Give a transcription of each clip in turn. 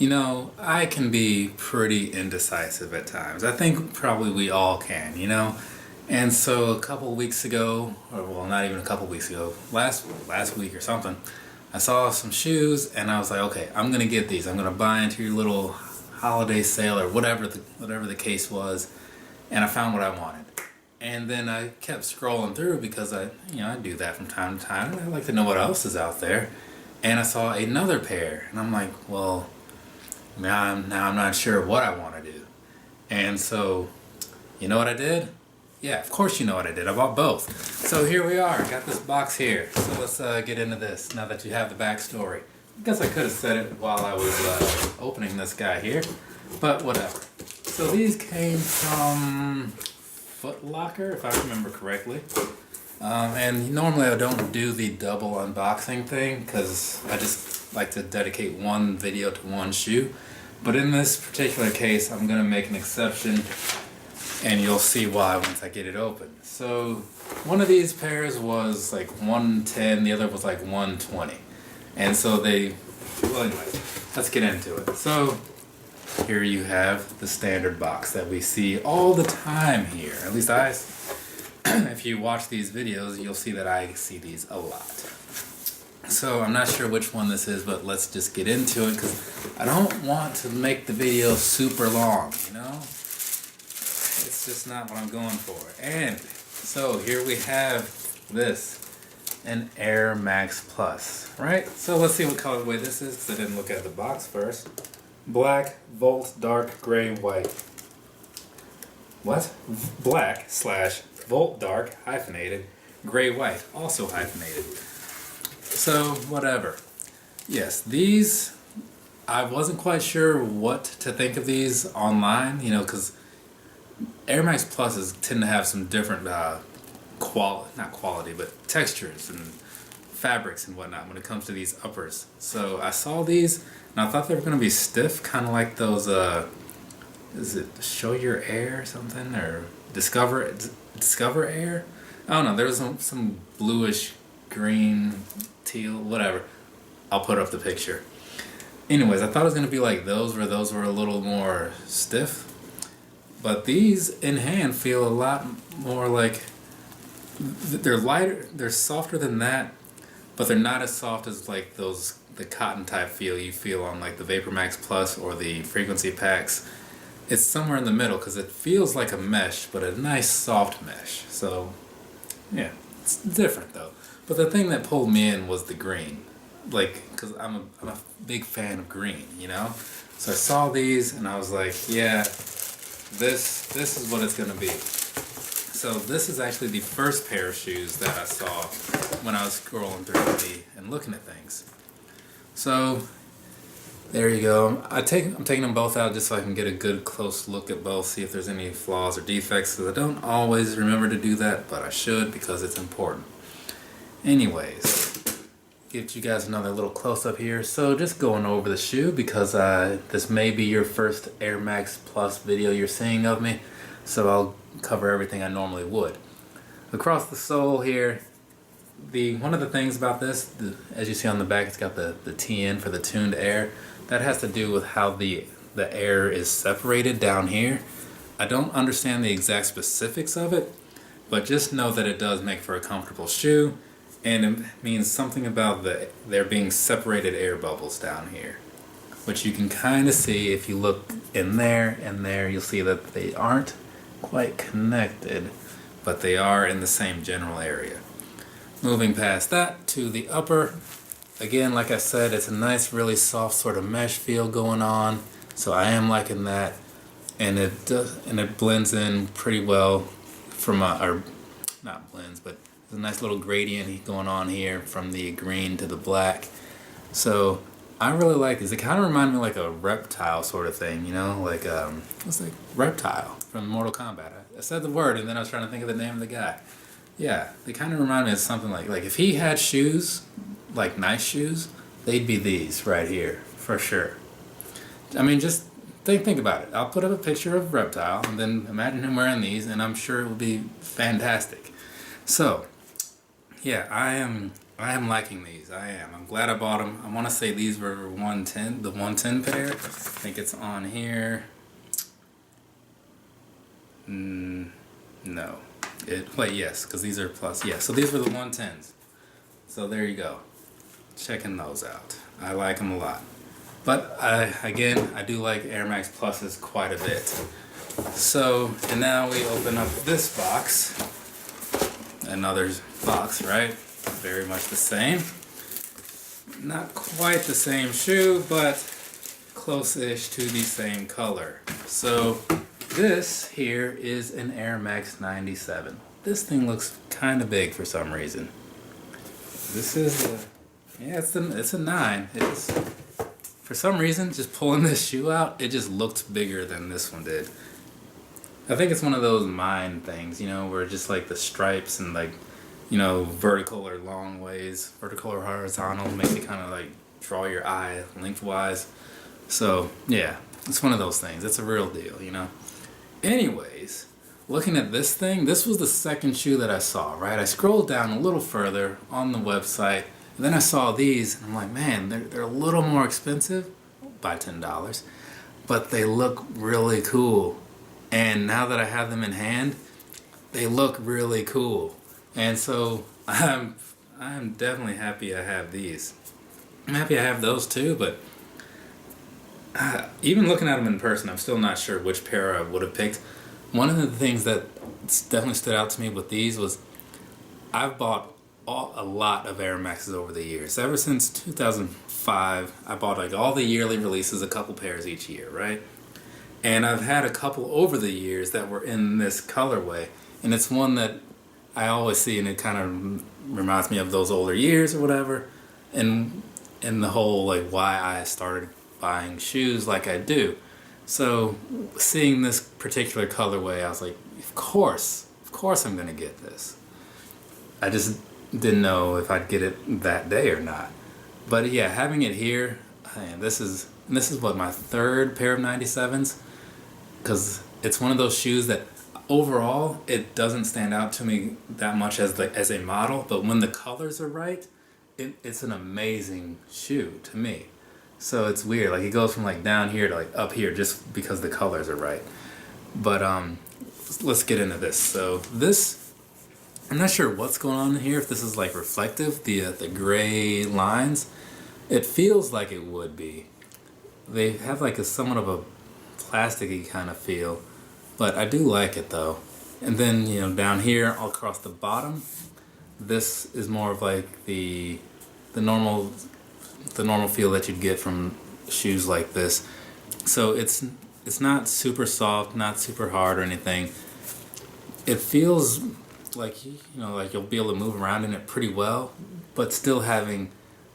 You know, I can be pretty indecisive at times. I think probably we all can, you know? And so a couple weeks ago, or well, not even a couple weeks ago, last week or something, I saw some shoes and I was like, okay, I'm gonna get these. I'm gonna buy into your little holiday sale or whatever the case was, and I found what I wanted. And then I kept scrolling through because I do that from time to time. And I like to know what else is out there. And I saw another pair, and I'm like, well, now I'm not sure what I want to do. And so, you know what I did? Yeah, of course you know what I did. I bought both. So here we are. Got this box here. So let's get into this now that you have the backstory. I guess I could have said it while I was opening this guy here, but whatever. So these came from Foot Locker, if I remember correctly. And normally I don't do the double unboxing thing because I just like to dedicate one video to one shoe. But in this particular case, I'm going to make an exception, and you'll see why once I get it open. So one of these pairs was like 110, the other was like 120. And so well anyway, let's get into it. So here you have the standard box that we see all the time here. At least if you watch these videos, you'll see that I see these a lot. So I'm not sure which one this is, but let's just get into it because I don't want to make the video super long, you know? It's just not what I'm going for. And so here we have this, an Air Max Plus, right? So let's see what colorway this is because I didn't look at the box first. Black, Volt, Dark, Gray, White. What? Black / Volt Dark, hyphenated, Gray White, also hyphenated. So, whatever. Yes, these, I wasn't quite sure what to think of these online, you know, because Air Max Pluses tend to have some different not quality, but textures and fabrics and whatnot when it comes to these uppers. So I saw these, and I thought they were going to be stiff, kind of like those, is it Show Your Air or something, or Discover Air? I don't know, there was some bluish green, teal, whatever. I'll put up the picture. Anyways, I thought it was going to be like those, where those were a little more stiff. But these in hand feel a lot more like, they're lighter, they're softer than that, but they're not as soft as like the cotton type feel you feel on like the Vapor Max Plus or the Frequency Packs. It's somewhere in the middle because it feels like a mesh, but a nice soft mesh. So, yeah, it's different though. But the thing that pulled me in was the green, like, because I'm a big fan of green, you know. So I saw these and I was like, yeah, this is what it's gonna be. So this is actually the first pair of shoes that I saw when I was scrolling through and looking at things. So there you go. I'm taking them both out just so I can get a good close look at both, see if there's any flaws or defects, because I don't always remember to do that, but I should because it's important. Anyways, give you guys another little close-up here. So just going over the shoe because this may be your first Air Max Plus video you're seeing of me, so I'll cover everything I normally would. Across the sole here, one of the things about this, as you see on the back, it's got the TN for the tuned air. That has to do with how the air is separated down here. I don't understand the exact specifics of it, but just know that it does make for a comfortable shoe, and it means something about there being separated air bubbles down here, which you can kind of see if you look in there and there. You'll see that they aren't quite connected, but they are in the same general area. Moving past that to the upper, again, like I said, it's a nice, really soft sort of mesh feel going on, so I am liking that, and it blends in pretty well from or not blends, but there's a nice little gradient going on here from the green to the black. So I really like these. They kind of remind me like a reptile sort of thing, you know, like it's like Reptile from Mortal Kombat. I said the word and then I was trying to think of the name of the guy. Yeah, they kind of remind me of something like if he had shoes, like nice shoes, they'd be these right here for sure. I mean, just think about it. I'll put up a picture of Reptile and then imagine him wearing these, and I'm sure it will be fantastic. So yeah, I am liking these. I am. I'm glad I bought them. I want to say these were 110, the 110 pair. I think it's on here. No. Wait, yes, because these are plus. Yeah, so these were the 110s. So there you go. Checking those out. I like them a lot. But again, I do like Air Max Pluses quite a bit. So, and now we open up this box. Another box, right? Very much the same. Not quite the same shoe, but close-ish to the same color. So this here is an Air Max 97. This thing looks kind of big for some reason. This is it's a 9. It's, for some reason, just pulling this shoe out, it just looked bigger than this one did. I think it's one of those mind things, you know, where just like the stripes and like, you know, vertical or long ways, vertical or horizontal, make it kind of like draw your eye lengthwise. So yeah, it's one of those things. It's a real deal, you know. Anyways, looking at this thing, this was the second shoe that I saw, right? I scrolled down a little further on the website, and then I saw these, and I'm like, man, they're a little more expensive by $10, but they look really cool. And now that I have them in hand, they look really cool. And so I'm definitely happy I have these. I'm happy I have those too, but even looking at them in person, I'm still not sure which pair I would have picked. One of the things that definitely stood out to me with these was I've bought a lot of Air Maxes over the years. Ever since 2005, I bought like all the yearly releases, a couple pairs each year, right? And I've had a couple over the years that were in this colorway, and it's one that I always see, and it kind of reminds me of those older years or whatever, and the whole like why I started buying shoes like I do. So seeing this particular colorway, I was like, of course I'm gonna get this. I just didn't know if I'd get it that day or not. But yeah, having it here, and this is what, my third pair of 97s, because it's one of those shoes that overall it doesn't stand out to me that much as a model, but when the colors are right, it's an amazing shoe to me. So it's weird, like it goes from like down here to like up here just because the colors are right. But let's get into this. So this, I'm not sure what's going on here, if this is like reflective, the gray lines. It feels like it would be. They have like a somewhat of a plasticky kind of feel, but I do like it though. And then, you know, down here all across the bottom, this is more of like the normal feel that you'd get from shoes like this. So it's not super soft, not super hard or anything. It feels like, you know, like you'll be able to move around in it pretty well, but still having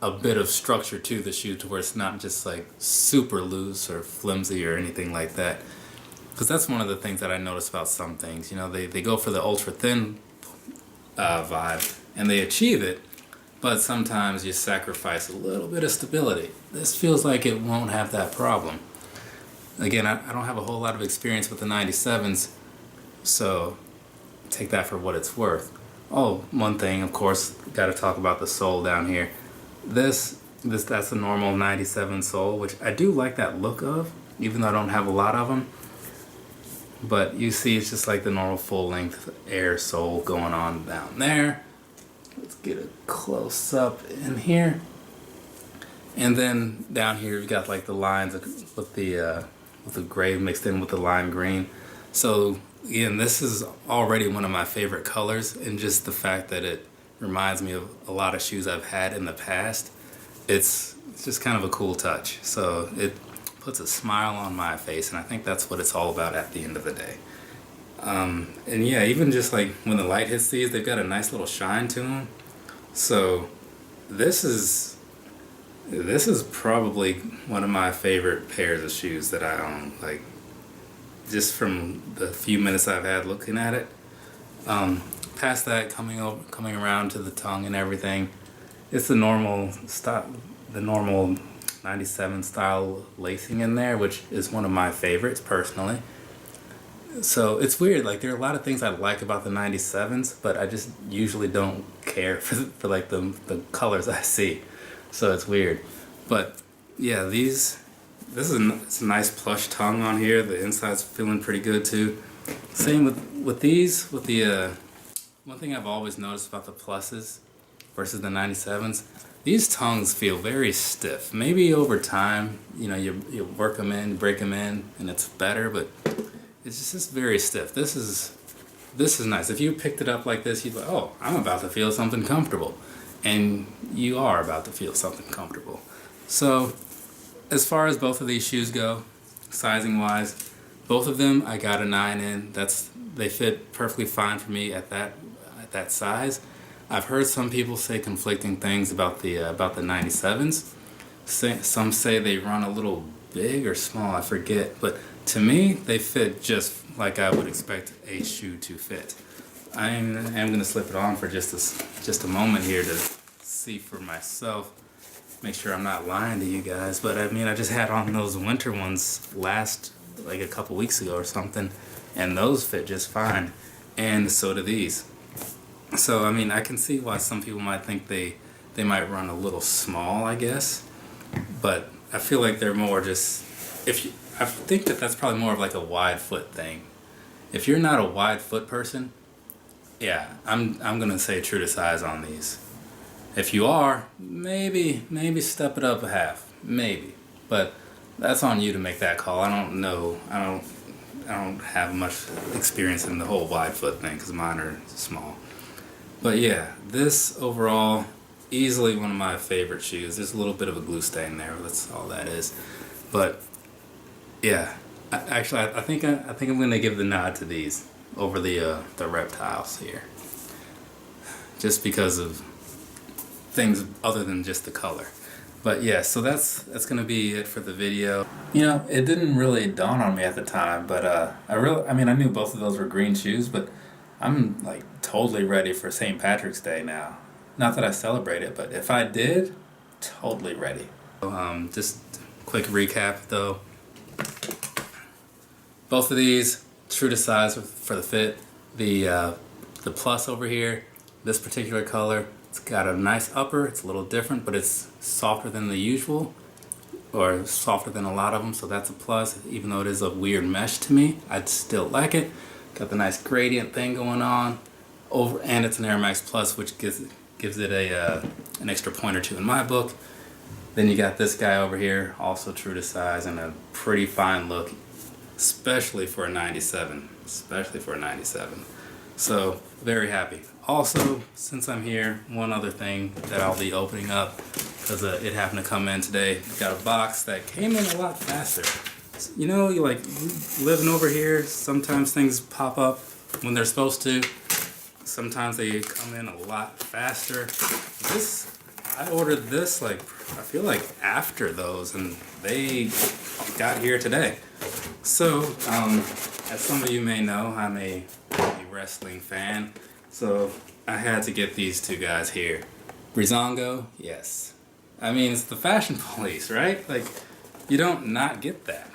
a bit of structure to the shoe to where it's not just like super loose or flimsy or anything like that. Because that's one of the things that I notice about some things. You know, they go for the ultra thin vibe and they achieve it, but sometimes you sacrifice a little bit of stability. This feels like it won't have that problem. Again, I don't have a whole lot of experience with the 97s, so take that for what it's worth. Oh, one thing, of course, got to talk about the sole down here. That's a normal 97 sole, which I do like that look of, even though I don't have a lot of them. But you see, it's just like the normal full-length Air sole going on down there. Let's get a close up in here, and then down here you've got like the lines with the gray mixed in with the lime green. So again, this is already one of my favorite colors, and just the fact that it reminds me of a lot of shoes I've had in the past. It's just kind of a cool touch. So it puts a smile on my face, and I think that's what it's all about at the end of the day. And yeah, even just like when the light hits these, they've got a nice little shine to them. So this is probably one of my favorite pairs of shoes that I own. Like, just from the few minutes I've had looking at it. Past that, coming around to the tongue and everything, it's the normal style, the normal 97 style lacing in there, which is one of my favorites personally. So it's weird. Like there are a lot of things I like about the 97s, but I just usually don't care for like the colors I see. So it's weird. But yeah, it's a nice plush tongue on here. The inside's feeling pretty good too. Same with these. With the one thing I've always noticed about the pluses versus the 97s, these tongues feel very stiff. Maybe over time, you work them in, break them in, and it's better. But it's just very stiff. This is nice. If you picked it up like this, you'd be like, oh, I'm about to feel something comfortable. And you are about to feel something comfortable. So as far as both of these shoes go, sizing wise, both of them I got a 9 in. They fit perfectly fine for me at that size. I've heard some people say conflicting things about the 97s. Some say they run a little big or small, I forget, but to me they fit just like I would expect a shoe to fit. I am going to slip it on for just a moment here to see for myself, make sure I'm not lying to you guys. But I mean, I just had on those winter ones like a couple weeks ago or something, and those fit just fine, and so do these. So I mean, I can see why some people might think they might run a little small, I guess, but I feel like they're more just, I think that's probably more of like a wide foot thing. If you're not a wide foot person, yeah, I'm gonna say true to size on these. If you are, maybe step it up a half, maybe. But that's on you to make that call. I don't know. I don't have much experience in the whole wide foot thing because mine are small. But yeah, this overall, easily one of my favorite shoes. There's a little bit of a glue stain there. That's all that is. But yeah, I think I'm gonna give the nod to these over the reptiles here, just because of things other than just the color. But yeah, so that's gonna be it for the video. It didn't really dawn on me at the time, but I knew both of those were green shoes, but I'm like totally ready for St. Patrick's Day now. Not that I celebrate it, but if I did, totally ready. Just quick recap though. Both of these true to size for the fit. The plus over here, this particular color, it's got a nice upper. It's a little different, but it's softer than the usual, or softer than a lot of them, so that's a plus. Even though it is a weird mesh to me, I'd still like it. Got the nice gradient thing going on over, and it's an Air Max Plus, which gives it an extra point or two in my book. Then you got this guy over here, also true to size and a pretty fine look, especially for a 97. So very happy. Also, since I'm here, one other thing that I'll be opening up, because it happened to come in today. Got a box that came in a lot faster. You like living over here, sometimes things pop up when they're supposed to. Sometimes they come in a lot faster. I ordered this I feel like after those, and they got here today. So, as some of you may know, I'm a wrestling fan, so I had to get these two guys here. Breezango, yes. I mean, it's the fashion police, right? Like, you don't not get that.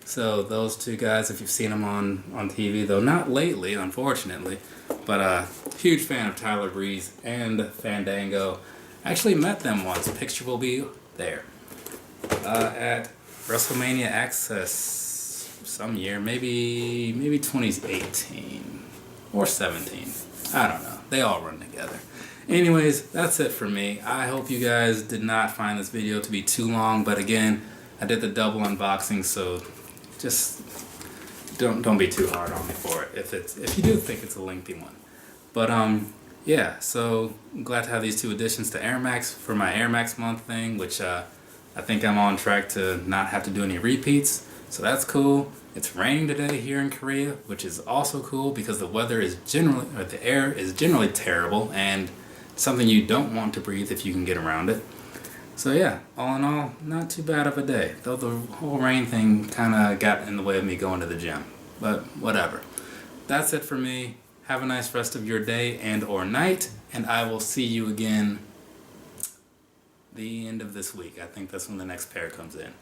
So those two guys, if you've seen them on TV, though not lately, unfortunately, but huge fan of Tyler Breeze and Fandango. Actually met them once. Picture will be there at WrestleMania Access some year, maybe 2018 or 17. I don't know. They all run together. Anyways, that's it for me. I hope you guys did not find this video to be too long, but again, I did the double unboxing, so just don't be too hard on me for it if you do think it's a lengthy one. But yeah, so I'm glad to have these two additions to Air Max for my Air Max month thing, which I think I'm on track to not have to do any repeats, so that's cool. It's raining today here in Korea, which is also cool because the air is generally terrible and something you don't want to breathe if you can get around it. So yeah, all in all, not too bad of a day, though the whole rain thing kind of got in the way of me going to the gym, but whatever. That's it for me. Have a nice rest of your day and or night, and I will see you again the end of this week. I think that's when the next pair comes in.